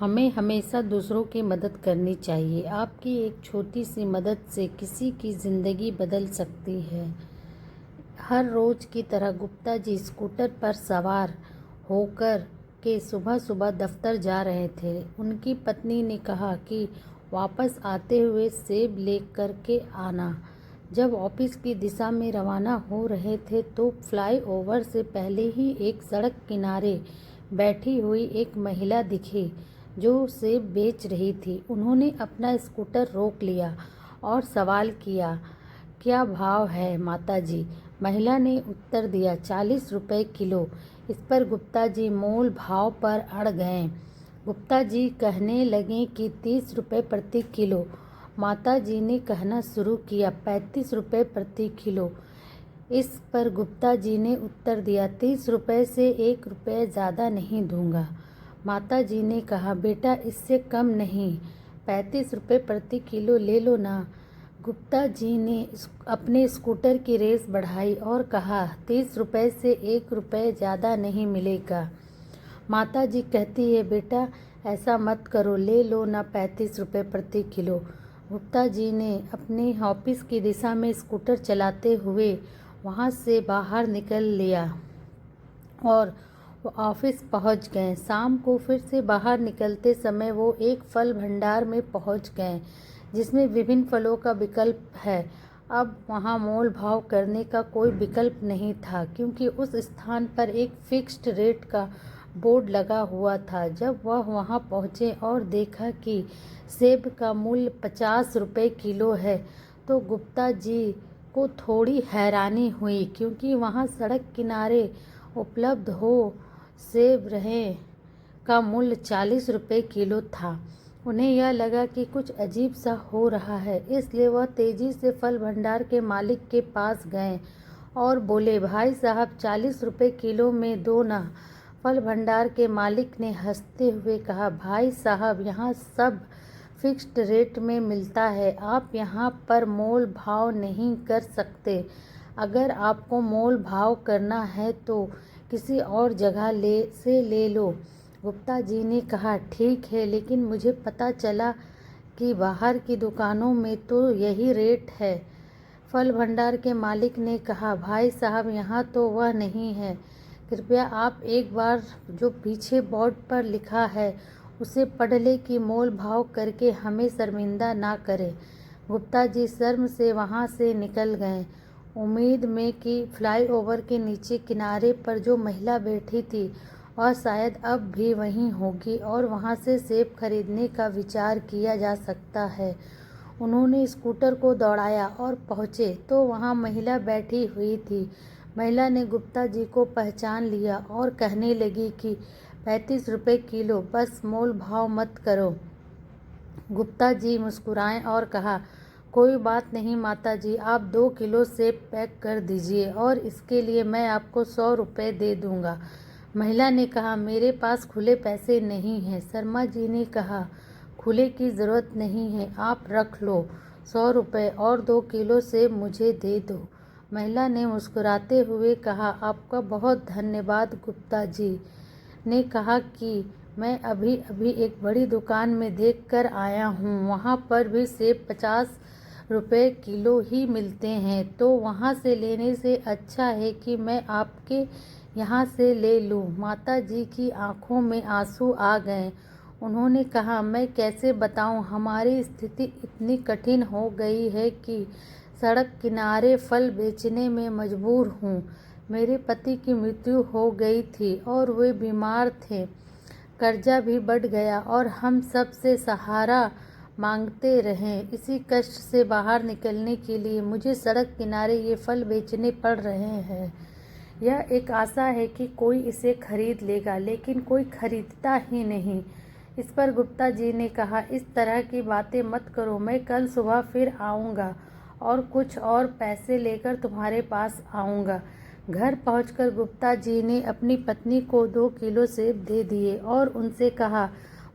हमें हमेशा दूसरों की मदद करनी चाहिए। आपकी एक छोटी सी मदद से किसी की ज़िंदगी बदल सकती है। हर रोज़ की तरह गुप्ता जी स्कूटर पर सवार होकर के सुबह सुबह दफ्तर जा रहे थे। उनकी पत्नी ने कहा कि वापस आते हुए सेब ले कर के आना। जब ऑफिस की दिशा में रवाना हो रहे थे तो फ्लाईओवर से पहले ही एक सड़क किनारे बैठी हुई एक महिला दिखी जो सेब बेच रही थी। उन्होंने अपना स्कूटर रोक लिया और सवाल किया, क्या भाव है माताजी? महिला ने उत्तर दिया, 40 रुपये किलो। इस पर गुप्ता जी मोल भाव पर अड़ गए। गुप्ता जी कहने लगे कि 30 रुपये प्रति किलो। माता जी ने कहना शुरू किया, 35 रुपये प्रति किलो। इस पर गुप्ता जी ने उत्तर दिया, 30 रुपये से 1 रुपये ज़्यादा नहीं दूंगा। माता जी ने कहा, बेटा इससे कम नहीं, 35 रुपये प्रति किलो ले लो ना। गुप्ता जी ने अपने स्कूटर की रेस बढ़ाई और कहा, 30 रुपये से 1 रुपये ज़्यादा नहीं मिलेगा। माता जी कहती है, बेटा ऐसा मत करो, ले लो ना 35 रुपये प्रति किलो। गुप्ता जी ने अपने ऑफिस की दिशा में स्कूटर चलाते हुए वहां से बाहर निकल लिया और वो ऑफिस पहुंच गए। शाम को फिर से बाहर निकलते समय वो एक फल भंडार में पहुंच गए जिसमें विभिन्न फलों का विकल्प है। अब वहां मोल भाव करने का कोई विकल्प नहीं था क्योंकि उस स्थान पर एक फिक्स्ड रेट का बोर्ड लगा हुआ था। जब वह वहां पहुंचे और देखा कि सेब का मूल्य 50 रुपये किलो है तो गुप्ता जी को थोड़ी हैरानी हुई क्योंकि वहां सड़क किनारे उपलब्ध हो सेब रहे का मूल्य 40 रुपये किलो था। उन्हें यह लगा कि कुछ अजीब सा हो रहा है, इसलिए वह तेजी से फल भंडार के मालिक के पास गए और बोले, भाई साहब 40 रुपये किलो में दो ना। फल भंडार के मालिक ने हंसते हुए कहा, भाई साहब यहाँ सब फिक्स्ड रेट में मिलता है, आप यहाँ पर मोल भाव नहीं कर सकते। अगर आपको मोल भाव करना है तो किसी और जगह ले लो। गुप्ता जी ने कहा, ठीक है, लेकिन मुझे पता चला कि बाहर की दुकानों में तो यही रेट है। फल भंडार के मालिक ने कहा, भाई साहब यहाँ तो वह नहीं है, कृपया आप एक बार जो पीछे बोर्ड पर लिखा है उसे पढ़ ले कि मोल भाव करके हमें शर्मिंदा ना करें। गुप्ता जी शर्म से वहाँ से निकल गए, उम्मीद में कि फ्लाईओवर के नीचे किनारे पर जो महिला बैठी थी वह शायद अब भी वहीं होगी और वहाँ से सेब खरीदने का विचार किया जा सकता है। उन्होंने स्कूटर को दौड़ाया और पहुँचे तो वहाँ महिला बैठी हुई थी। महिला ने गुप्ता जी को पहचान लिया और कहने लगी कि 35 रुपये किलो, बस मोल भाव मत करो। गुप्ता जी मुस्कुराए और कहा, कोई बात नहीं माता जी, आप 2 किलो सेब पैक कर दीजिए और इसके लिए मैं आपको 100 रुपये दे दूंगा। महिला ने कहा, मेरे पास खुले पैसे नहीं हैं। शर्मा जी ने कहा, खुले की ज़रूरत नहीं है, आप रख लो, 100 रुपये और 2 किलो सेब मुझे दे दो। महिला ने मुस्कुराते हुए कहा, आपका बहुत धन्यवाद। गुप्ता जी ने कहा कि मैं अभी अभी एक बड़ी दुकान में देख कर आया हूँ, वहाँ पर भी सेब 50 रुपये किलो ही मिलते हैं, तो वहाँ से लेने से अच्छा है कि मैं आपके यहाँ से ले लूँ। माता जी की आंखों में आंसू आ गए। उन्होंने कहा, मैं कैसे बताऊँ, हमारी स्थिति इतनी कठिन हो गई है कि सड़क किनारे फल बेचने में मजबूर हूँ। मेरे पति की मृत्यु हो गई थी और वे बीमार थे, कर्जा भी बढ़ गया और हम सब से सहारा मांगते रहे। इसी कष्ट से बाहर निकलने के लिए मुझे सड़क किनारे ये फल बेचने पड़ रहे हैं। यह एक आशा है कि कोई इसे खरीद लेगा, लेकिन कोई खरीदता ही नहीं। इस पर गुप्ता जी ने कहा, इस तरह की बातें मत करो, मैं कल सुबह फिर आऊँगा और कुछ और पैसे लेकर तुम्हारे पास आऊँगा। घर पहुंचकर गुप्ता जी ने अपनी पत्नी को 2 किलो सेब दे दिए और उनसे कहा,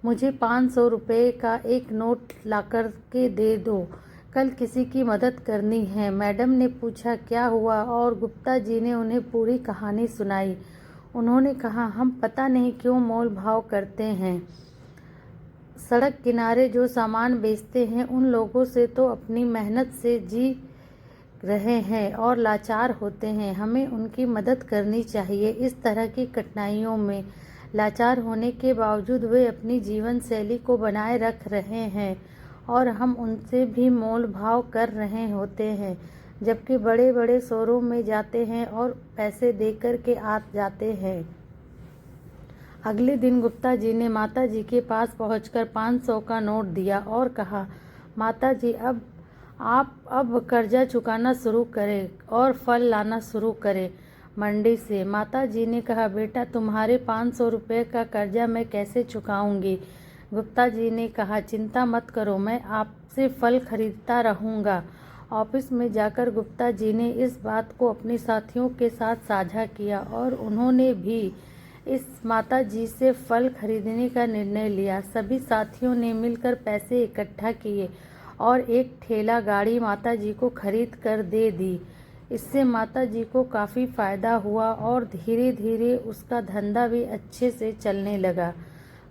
मुझे 500 रुपये का एक नोट लाकर के दे दो, कल किसी की मदद करनी है। मैडम ने पूछा, क्या हुआ, और गुप्ता जी ने उन्हें पूरी कहानी सुनाई। उन्होंने कहा, हम पता नहीं क्यों मोल भाव करते हैं, सड़क किनारे जो सामान बेचते हैं उन लोगों से तो अपनी मेहनत से जी रहे हैं और लाचार होते हैं। हमें उनकी मदद करनी चाहिए। इस तरह की कठिनाइयों में लाचार होने के बावजूद वे अपनी जीवन शैली को बनाए रख रहे हैं और हम उनसे भी मोल भाव कर रहे होते हैं, जबकि बड़े बड़े शोरूम में जाते हैं और पैसे देकर के आ जाते हैं। अगले दिन गुप्ता जी ने माता जी के पास पहुंचकर 500 का नोट दिया और कहा, माता जी अब कर्जा चुकाना शुरू करें और फल लाना शुरू करें मंडी से। माता जी ने कहा, बेटा तुम्हारे 500 रुपये का कर्जा मैं कैसे चुकाऊंगी। गुप्ता जी ने कहा, चिंता मत करो, मैं आपसे फल खरीदता रहूँगा। ऑफिस में जाकर गुप्ता जी ने इस बात को अपने साथियों के साथ साझा किया और उन्होंने भी इस माता जी से फल खरीदने का निर्णय लिया। सभी साथियों ने मिलकर पैसे इकट्ठा किए और एक ठेला गाड़ी माता जी को खरीद कर दे दी। इससे माता जी को काफ़ी फ़ायदा हुआ और धीरे धीरे उसका धंधा भी अच्छे से चलने लगा।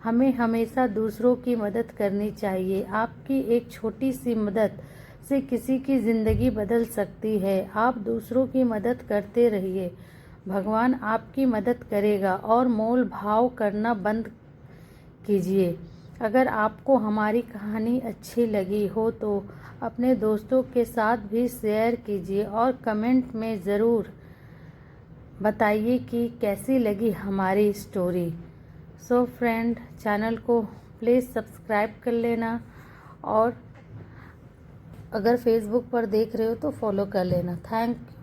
हमें हमेशा दूसरों की मदद करनी चाहिए। आपकी एक छोटी सी मदद से किसी की ज़िंदगी बदल सकती है। आप दूसरों की मदद करते रहिए, भगवान आपकी मदद करेगा। और मोल भाव करना बंद कीजिए। अगर आपको हमारी कहानी अच्छी लगी हो तो अपने दोस्तों के साथ भी शेयर कीजिए और कमेंट में ज़रूर बताइए कि कैसी लगी हमारी स्टोरी। सो फ्रेंड, चैनल को प्लीज़ सब्सक्राइब कर लेना और अगर फेसबुक पर देख रहे हो तो फॉलो कर लेना। Thank you.